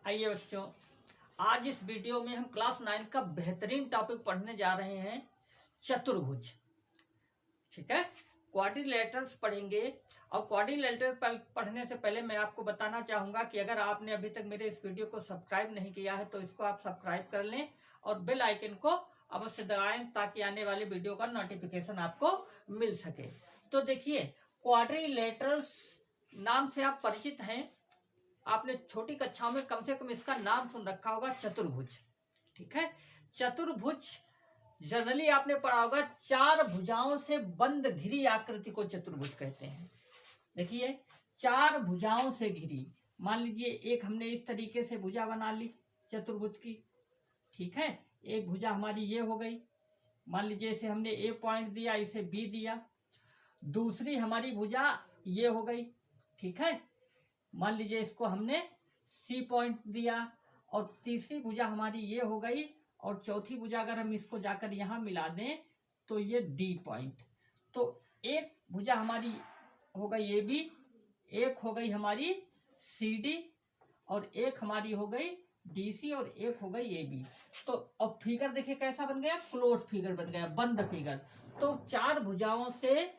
आइए बच्चों, आज इस वीडियो में हम क्लास 9 का बेहतरीन टॉपिक पढ़ने जा रहे हैं, चतुर्भुज। ठीक है, क्वाड्रिलेटरल्स पढ़ेंगे। और क्वाड्रिलेटरल पढ़ने से पहले मैं आपको बताना चाहूंगा कि अगर आपने अभी तक मेरे इस वीडियो को सब्सक्राइब नहीं किया है तो इसको आप सब्सक्राइब कर लें और बेल आइकन को अवश्य दबाएं ताकि आने वाले वीडियो का नोटिफिकेशन आपको मिल सके। तो देखिए, क्वाड्रिलेटरल्स नाम से आप परिचित हैं, आपने छोटी कक्षाओं में कम से कम इसका नाम सुन रखा होगा, चतुर्भुज। ठीक है, चतुर्भुज जनरली आपने पढ़ा होगा, चार भुजाओं से बंद घिरी आकृति को चतुर्भुज कहते हैं। देखिए, चार भुजाओं से घिरी, मान लीजिए एक हमने इस तरीके से भुजा बना ली चतुर्भुज की। ठीक है, एक भुजा हमारी ये हो गई, मान लीजिए इसे हमने ए पॉइंट दिया, इसे बी दिया। दूसरी हमारी भुजा ये हो गई। ठीक है, मान लीजिए इसको हमने सी पॉइंट दिया। और तीसरी भुजा हमारी ये हो गई, और चौथी भुजा अगर हम इसको जाकर यहां मिला दें तो ये डी पॉइंट। तो एक भुजा हमारी हो गई ए बी, एक हो गई हमारी सी डी, और एक हमारी हो गई डी सी, और एक हो गई ए बी। तो अब फिगर देखिए कैसा बन गया, क्लोज फिगर बन गया, बंद फिगर। तो चार भुजाओं से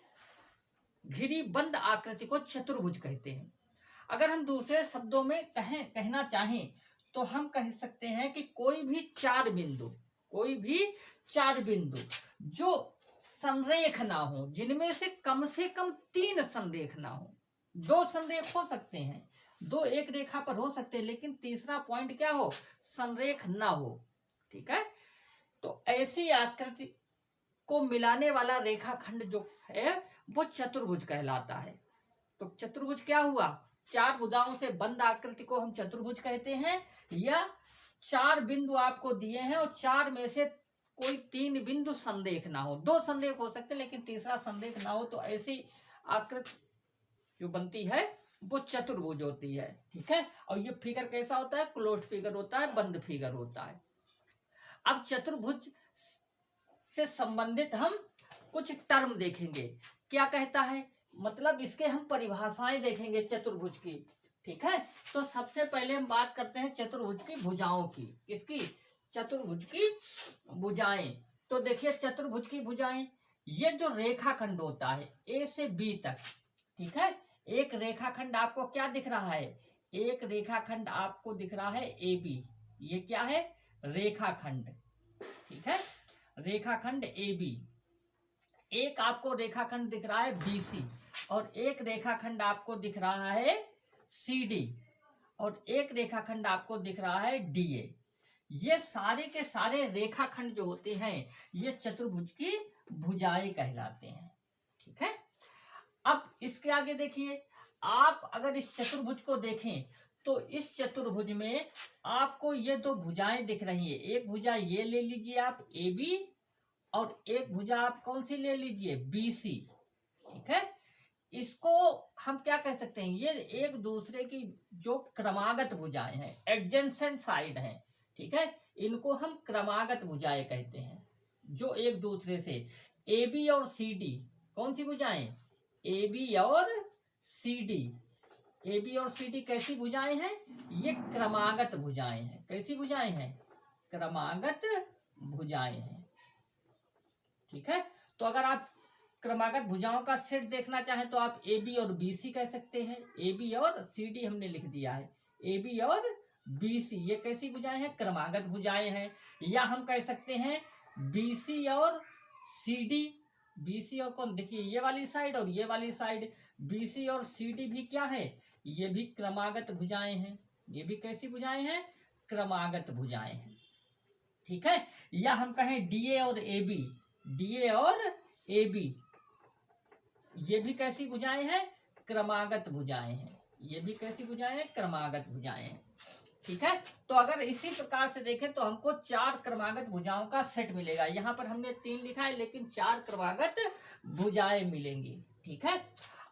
घिरी बंद आकृति को चतुर्भुज कहते हैं। अगर हम दूसरे शब्दों में कहना चाहें तो हम कह सकते हैं कि कोई भी चार बिंदु जो संरेख ना हो, जिनमें से कम तीन संरेख ना हो। दो संरेख हो सकते हैं, दो एक रेखा पर हो सकते हैं, लेकिन तीसरा पॉइंट क्या हो, संरेख ना हो। ठीक है, तो ऐसी आकृति को मिलाने वाला रेखाखंड जो है वो चतुर्भुज कहलाता है। तो चतुर्भुज क्या हुआ, चार भुजाओं से बंद आकृति को हम चतुर्भुज कहते हैं। या चार बिंदु आपको दिए हैं और चार में से कोई तीन बिंदु संरेख ना हो, दो संरेख हो सकते हैं लेकिन तीसरा संरेख ना हो, तो ऐसी आकृति जो बनती है वो चतुर्भुज होती है। ठीक है, और ये फिगर कैसा होता है, क्लोज्ड फिगर होता है, बंद फिगर होता है। अब चतुर्भुज से संबंधित हम कुछ टर्म देखेंगे, क्या कहता है, मतलब इसके हम परिभाषाएं देखेंगे चतुर्भुज की। ठीक है, तो सबसे पहले हम बात करते हैं चतुर्भुज की भुजाओं की। किसकी, चतुर्भुज की भुजाएं। तो देखिए, चतुर्भुज की भुजाएं, ये जो रेखाखंड होता है ए से बी तक। ठीक है, एक रेखाखंड आपको क्या दिख रहा है, एक रेखाखंड आपको दिख रहा है ए बी। ये क्या है, रेखाखंड। ठीक है, रेखाखंड ए बी। एक आपको रेखाखंड दिख रहा है बीसी, और एक रेखाखंड आपको दिख रहा है सीडी, और एक रेखाखंड आपको दिख रहा है डीए। ये सारे के सारे रेखाखंड जो होते हैं ये चतुर्भुज की भुजाएं कहलाते हैं। ठीक है, अब इसके आगे देखिए, आप अगर इस चतुर्भुज को देखें तो इस चतुर्भुज में आपको ये दो भुजाएं दिख रही है। एक भुजा ये ले लीजिए आप ए बी, और एक भुजा आप कौन सी ले लीजिए, बीसी। ठीक है, इसको हम क्या कह सकते हैं, ये एक दूसरे की जो क्रमागत भुजाएं हैं, एडजेसेंट साइड हैं। ठीक है, इनको हम क्रमागत भुजाएं कहते हैं, जो एक दूसरे से, ए बी और सी डी। कौन सी भुजाएं, ए बी और सी डी। ए बी और सी डी कैसी भुजाएं हैं, ये क्रमागत भुजाएं हैं। कैसी भुजाएं हैं, क्रमागत भुजाएं हैं। ठीक है, तो अगर आप क्रमागत भुजाओं का सेट देखना चाहें तो आप ए बी और बी सी कह सकते हैं। ए बी और सी डी हमने लिख दिया है, ए बी और बी सी, ये कैसी भुजाएं हैं, क्रमागत भुजाएं हैं। या हम कह सकते हैं बी सी और सी डी। बी सी और कौन, देखिए ये वाली साइड और ये वाली साइड, बी सी और सी डी भी क्या है, ये भी क्रमागत भुजाएं हैं। ये भी कैसी भुजाएं हैं, क्रमागत भुजाएं हैं। ठीक है, या हम कहें डीए और ए बी, डीए और ए बी, ये भी कैसी भुजाएं हैं, क्रमागत भुजाएं हैं। ये भी कैसी भुजाएं हैं, क्रमागत भुजाएं हैं। ठीक है, तो अगर इसी प्रकार से देखें तो हमको चार क्रमागत भुजाओं का सेट मिलेगा। यहाँ पर हमने तीन लिखा है लेकिन चार क्रमागत भुजाएं मिलेंगी। ठीक है,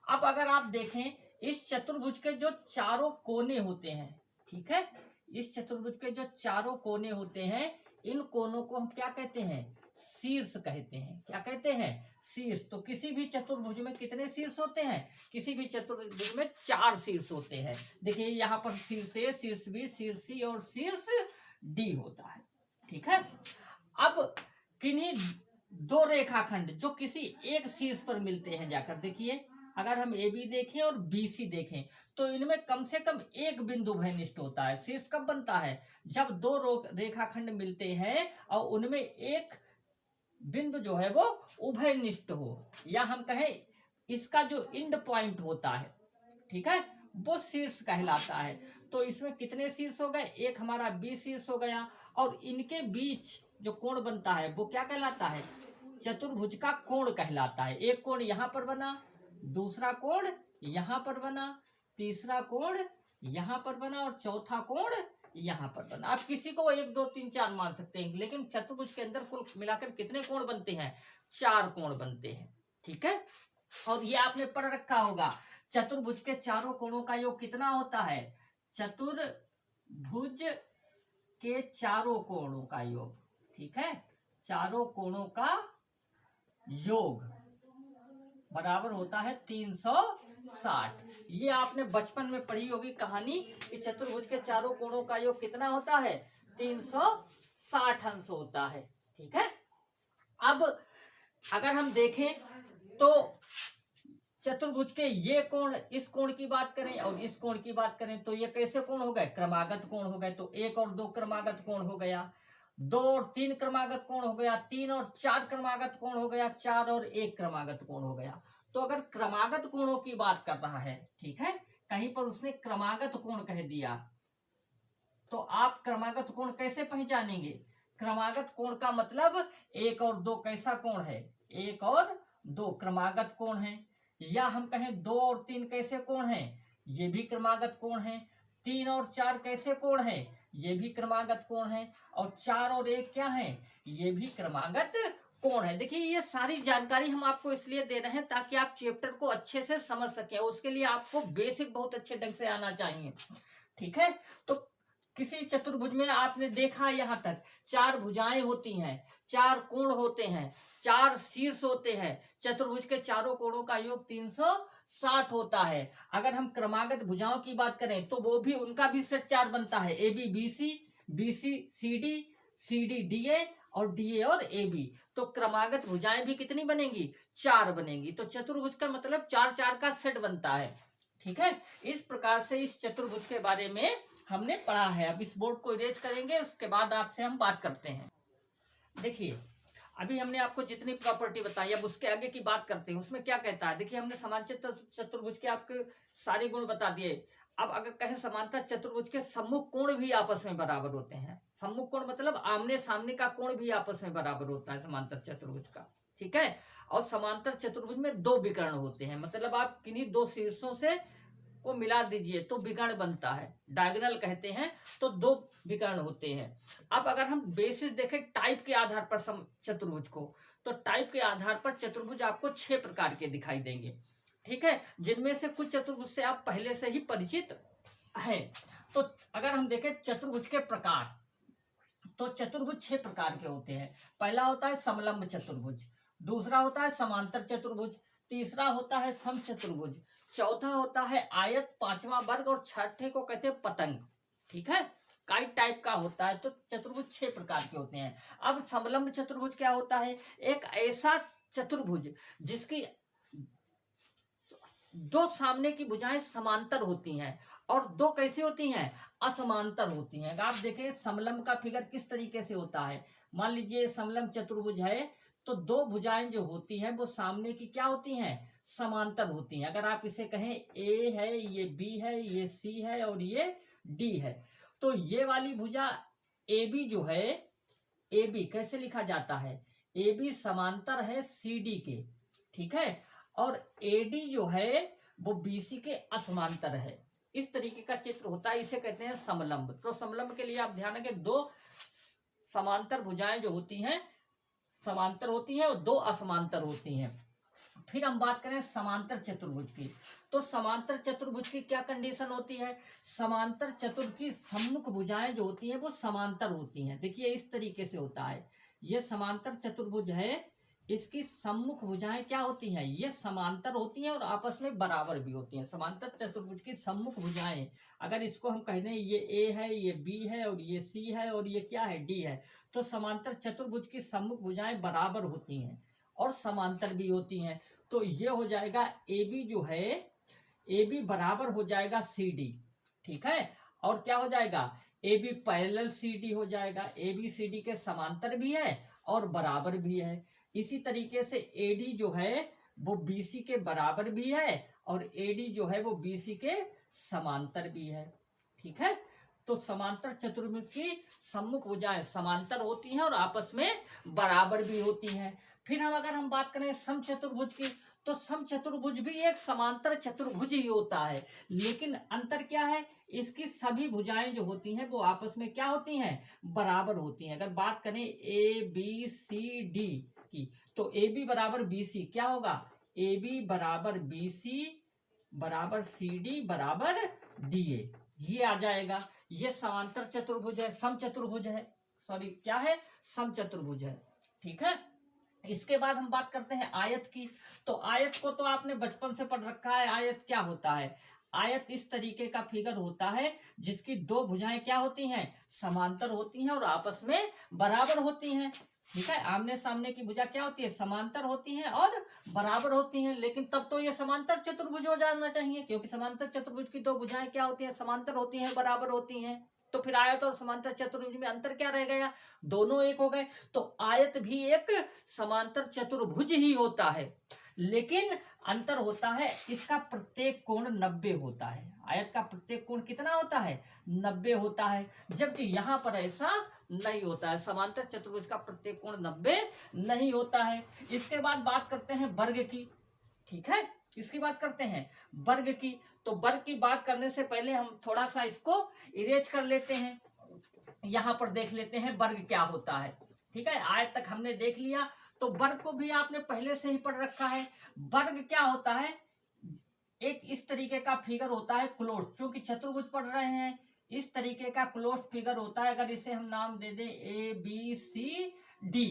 अब अगर आप देखें इस चतुर्भुज के जो चारों कोने होते हैं, ठीक है, इस चतुर्भुज के जो चारों कोने होते हैं, इन कोनों को हम क्या कहते हैं, शीर्ष कहते हैं। क्या कहते हैं? शीर्ष। तो किसी भी चतुर्भुज में कितने शीर्ष होते हैं? किसी भी चतुर्भुज में 4 शीर्ष होते हैं। देखिए यहाँ पर शीर्ष ए, शीर्ष बी, शीर्ष सी और शीर्ष डी होता है। ठीक है। अब किन्हीं दो रेखाखंड जो किसी एक शीर्ष पर मिलते हैं, जाकर देखिए, अगर हम ए बी देखें और बी सी देखें तो इनमें कम से कम एक बिंदु उभयनिष्ठ होता है। शीर्ष कब बनता है? जब दो रेखाखंड मिलते हैं और उनमें एक बिंदु जो है वो उभयनिष्ठ हो, या हम कहें इसका जो इंड पॉइंट होता है, ठीक है, वो शीर्ष कहलाता है। तो इसमें कितने शीर्ष हो गए? एक हमारा बी शीर्ष हो गया, और इनके बीच जो कोण बनता है वो क्या कहलाता है? चतुर्भुज का कोण कहलाता है। एक कोण यहां पर बना, दूसरा कोण यहां पर बना, तीसरा कोण यहां पर बना और चौथा कोण यहां पर बना। आप किसी को 1 2 3 4 मान सकते हैं, लेकिन चतुर्भुज के अंदर कुल मिलाकर कितने कोण बनते हैं? 4 कोण बनते हैं। ठीक है। और ये आपने पढ़ रखा होगा, चतुर्भुज के चारों कोणों का योग कितना होता है? चतुर्भुज के चारों कोणों का योग, ठीक है, चारों कोणों का योग बराबर होता है 360। ये आपने बचपन में पढ़ी होगी कहानी कि चतुर्भुज के चारों कोणों का योग कितना होता है? 360 अंश होता है। ठीक है। अब अगर हम देखें तो चतुर्भुज के ये कोण, इस कोण की बात करें और इस कोण की बात करें तो ये कैसे कोण हो गए? क्रमागत कोण हो गए। तो 1 और 2 क्रमागत कोण हो गया, 2 और 3 क्रमागत कोण हो गया, 3 और 4 क्रमागत कोण हो गया, 4 और 1 क्रमागत कोण हो गया। तो अगर क्रमागत कोणों की बात कर रहा है, ठीक है, कहीं पर उसने क्रमागत कोण कह दिया, तो आप क्रमागत कोण कैसे पहचानेंगे? क्रमागत कोण का मतलब 1 और 2 कैसा कोण है? 1 और 2 क्रमागत कोण है। या हम कहें 2 और 3 कैसे कोण है? ये भी क्रमागत कोण है। 3 और 4 कैसे कोण है? ये भी क्रमागत कोण है। और 4 और 1 क्या है? ये भी क्रमागत कोण है। देखिए ये सारी जानकारी हम आपको इसलिए दे रहे हैं ताकि आप चैप्टर को अच्छे से समझ सकें। उसके लिए आपको बेसिक बहुत अच्छे ढंग से आना चाहिए। ठीक है। तो किसी चतुर्भुज में आपने देखा यहाँ तक 4 भुजाएं होती हैं, 4 कोण होते हैं, 4 शीर्ष होते हैं। चतुर्भुज के चारों कोणों का योग 360 होता है। अगर हम क्रमागत भुजाओं की बात करें तो वो भी, उनका भी सेट 4 बनता है, A B B C, B C C D, C D D A और डी ए और ए बी। तो क्रमागत भुजाएं भी कितनी बनेंगी? 4 बनेंगी। तो चतुर्भुज का मतलब 4 4 का सेट बनता है। ठीक है। इस प्रकार से इस चतुर्भुज के बारे में हमने पढ़ा है। अब इस बोर्ड को इरेज करेंगे, उसके बाद आपसे हम बात करते हैं। देखिए अभी हमने आपको जितनी प्रॉपर्टी बताई, अब उसके आगे की बात करते हैं। उसमें क्या कहता है? देखिए हमने समांतर चतुर्भुज के आपके सारे गुण बता दिए। अब अगर कहें समांतर चतुर्भुज के सम्मुख कोण भी आपस में बराबर होते हैं। सम्मुख कोण मतलब आमने सामने का कोण भी आपस में बराबर होता है समांतर चतुर्भुज का। ठीक है। और समांतर चतुर्भुज में 2 विकर्ण होते हैं, मतलब आप किन्हीं 2 शीर्षों से को मिला दीजिए तो विकर्ण बनता है, डायगोनल कहते हैं। तो 2 विकर्ण होते हैं। अब अगर हम बेसिस देखें टाइप के आधार पर चतुर्भुज को, तो टाइप के आधार पर चतुर्भुज आपको 6 प्रकार के दिखाई देंगे। ठीक है। जिनमें से कुछ चतुर्भुज से आप पहले से ही परिचित हैं। तो अगर हम देखें चतुर्भुज के प्रकार, तो चतुर्भुज 6 प्रकार के होते हैं। पहला होता है समलंब चतुर्भुज, दूसरा होता है समांतर चतुर्भुज, तीसरा होता है समचतुर्भुज, चौथा होता है आयत, पांचवा वर्ग और छठे को कहते हैं पतंग। ठीक है। काइट टाइप का होता है। तो चतुर्भुज 6 प्रकार के होते हैं। अब समलंब चतुर्भुज क्या होता है? एक ऐसा चतुर्भुज जिसकी 2 सामने की भुजाएं समांतर होती हैं और 2 कैसे होती हैं? असमांतर होती हैं। आप देखें समलंब का फिगर किस तरीके से होता है। मान लीजिए समलंब चतुर्भुज है तो 2 भुजाएं जो होती हैं वो सामने की क्या होती हैं? समांतर होती हैं। अगर आप इसे कहें ए है, ये बी है, ये सी है और ये डी है, तो ये वाली भुजा ए बी जो है, ए बी कैसे लिखा जाता है? ए बी समांतर है सी डी के। ठीक है। और ए डी जो है वो बी सी के असमांतर है। इस तरीके का चित्र होता है, इसे कहते हैं समलंब। तो समलंब के लिए आप ध्यान रखें 2 समांतर भुजाएं जो होती हैं समांतर होती हैं और 2 असमांतर होती हैं। फिर हम बात करें समांतर चतुर्भुज की, तो समांतर चतुर्भुज की क्या कंडीशन होती है? समांतर चतुर्भुज की सम्मुख भुजाएं जो होती हैं वो समांतर होती हैं। देखिए इस तरीके से होता है, ये समांतर चतुर्भुज है, इसकी सम्मुख भुजाएं क्या होती हैं, ये समांतर होती हैं और आपस में बराबर भी होती हैं। समांतर चतुर्भुज की सम्मुख भुजाएं, अगर इसको हम कह दें ये ए है, ये बी है और ये सी है और ये क्या है, डी है, तो समांतर चतुर्भुज की सम्मुख भुजाएं बराबर होती हैं और समांतर भी होती हैं। तो ये हो जाएगा ए बी जो है, ए बी बराबर हो जाएगा सी डी, ठीक है। और क्या हो जाएगा, A B parallel C D हो जाएगा, ए बी सी डी के समांतर भी है और बराबर भी है। इसी तरीके से ए डी जो है वो बी सी के बराबर भी है और ए डी जो है वो बी सी के समांतर भी है, ठीक है। तो समांतर चतुर्भुज की सम्मुख भुजाएं समांतर होती हैं और आपस में बराबर भी होती हैं। फिर अगर हम बात करें समचतुर्भुज की, तो समचतुर्भुज भी एक समांतर चतुर्भुज ही होता है, लेकिन अंतर क्या है, इसकी सभी भुजाएं जो होती हैं वो आपस में क्या होती हैं, बराबर होती हैं। अगर बात करें ए बी सी डी की, तो ए बी बराबर बी सी क्या होगा, ए बी बराबर बी सी बराबर सी डी बराबर डी ए, ये आ जाएगा। ये समांतर चतुर्भुज है, समचतुर्भुज है, सॉरी क्या है, समचतुर्भुज है, ठीक है। इसके बाद हम बात करते हैं आयत की। तो आयत को तो आपने बचपन से पढ़ रखा है। आयत क्या होता है, आयत इस तरीके का फिगर होता है जिसकी दो भुजाएं क्या होती हैं, समांतर होती हैं और आपस में बराबर होती हैं, ठीक है। आमने सामने की भुजा क्या होती है, समांतर होती हैं और बराबर होती हैं, लेकिन तब तो ये समांतर चतुर्भुज हो जाना चाहिए, क्योंकि समांतर चतुर्भुज की दो भुजाएं क्या होती हैं, समांतर होती हैं, बराबर होती हैं। तो फिर आयत और समांतर चतुर्भुज में अंतर क्या रह गया, दोनों एक हो गए। तो आयत भी एक समांतर चतुर्भुज ही होता है, लेकिन अंतर होता है इसका प्रत्येक कोण 90 होता है। आयत का प्रत्येक कोण कितना होता है, 90 होता है, जबकि यहाँ पर ऐसा नहीं होता है। समांतर चतुर्भुज का प्रत्येक कोण 90 नहीं होता है। इसके बाद बात करते हैं वर्ग की, ठीक है। इसकी बात करते हैं वर्ग की। तो वर्ग की बात करने से पहले हम थोड़ा सा इसको इरेज कर लेते हैं। यहां पर देख लेते हैं वर्ग क्या होता है, ठीक है। आयत तक हमने देख लिया, तो वर्ग को भी आपने पहले से ही पढ़ रखा है। वर्ग क्या होता है, एक इस तरीके का फिगर होता है क्लोज्ड, चूंकि चतुर्भुज पढ़ रहे हैं, इस तरीके का क्लोज्ड फिगर होता है। अगर इसे हम नाम दे दें ए बी सी डी,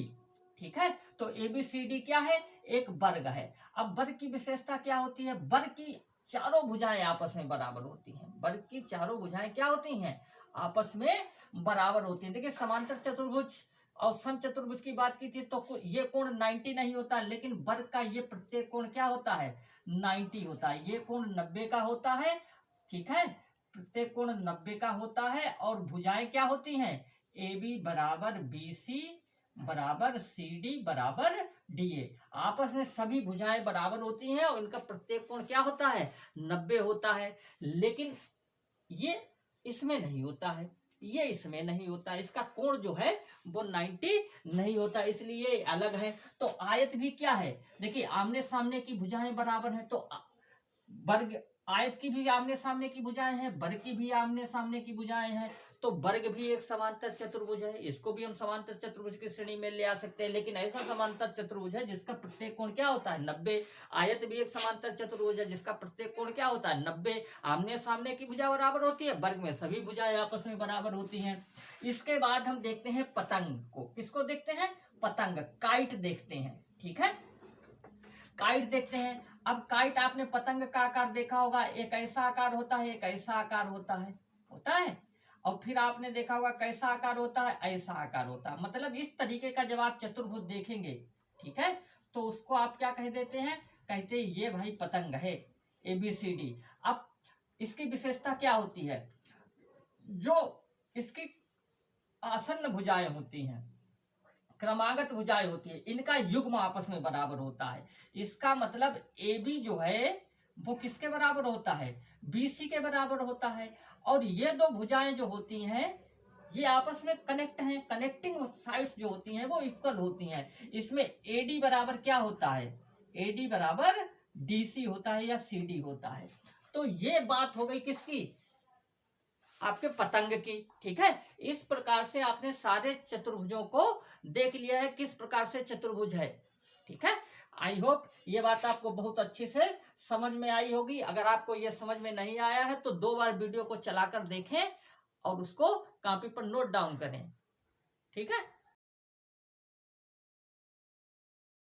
ठीक है, तो ए बी सी डी क्या है, एक वर्ग है। अब वर्ग की विशेषता क्या होती है, वर्ग की चारों भुजाएं आपस में बराबर होती हैं। वर्ग की चारों भुजाएं क्या होती हैं, आपस में बराबर होती हैं। देखिए समांतर चतुर्भुज और समचतुर्भुज की बात की थी तो ये कोण 90 नहीं होता, लेकिन वर्ग का ये प्रत्येक कोण क्या होता है, 90 होता है। ये कोण 90 का होता है, ठीक है, प्रत्येक कोण 90 का होता है। और भुजाएं क्या होती हैं, ए बी बराबर बी सी बराबर सी डी बराबर डी ए, आपस में सभी भुजाएं बराबर होती हैं और इनका प्रत्येक कोण क्या होता है, 90 होता है। लेकिन ये इसमें नहीं होता है, ये इसमें नहीं होता, इसका कोण जो है वो 90 नहीं होता, इसलिए अलग है। तो आयत भी क्या है, देखिए आमने सामने की भुजाएं बराबर है, तो वर्ग आयत की भी आमने सामने की भुजाएं हैं, वर्ग की भी आमने सामने की भुजाएं हैं, तो वर्ग भी एक समांतर चतुर्भुज है। इसको भी हम समांतर चतुर्भुज की श्रेणी में ले आ सकते हैं, लेकिन ऐसा समांतर चतुर्भुज है जिसका प्रत्येक कोण क्या होता है, 90। आयत भी एक समांतर चतुर्भुज है जिसका प्रत्येक कोण क्या होता है, 90। आमने सामने की भुजा बराबर होती है, वर्ग में सभी भुजाएं आपस में बराबर होती हैं। इसके बाद हम देखते हैं पतंग को। किसको देखते हैं, पतंग, काइट देखते हैं, ठीक है, काइट देखते हैं। अब काइट आपने पतंग का आकार देखा होगा, एक ऐसा आकार होता है, एक ऐसा आकार होता है। और फिर आपने देखा होगा कैसा आकार होता है, ऐसा आकार होता है। मतलब इस तरीके का जब आप चतुर्भुज देखेंगे, ठीक है, तो उसको आप क्या कह देते हैं, कहते हैं ये भाई पतंग है, ए बी सी डी। अब इसकी विशेषता क्या होती है, जो इसकी आसन्न भुजाएं होती हैं, क्रमागत भुजाएं होती है, इनका युग्म आपस में बराबर होता है। इसका मतलब ए बी जो है वो किसके बराबर होता है, बी सी के बराबर होता है। और ये दो भुजाएं जो होती हैं ये आपस में कनेक्ट हैं, कनेक्टिंग साइड्स जो होती हैं वो इक्वल होती हैं। इसमें ए डी बराबर क्या होता है, ए डी बराबर डी सी होता है या सी डी होता है। तो ये बात हो गई किसकी, आपके पतंग की, ठीक है। इस प्रकार से आपने सारे चतुर्भुजों को देख लिया है, किस प्रकार से चतुर्भुज है, ठीक है। आई होप ये बात आपको बहुत अच्छे से समझ में आई होगी। अगर आपको ये समझ में नहीं आया है तो 2 बार वीडियो को चलाकर देखें और उसको कॉपी पर नोट डाउन करें, ठीक है।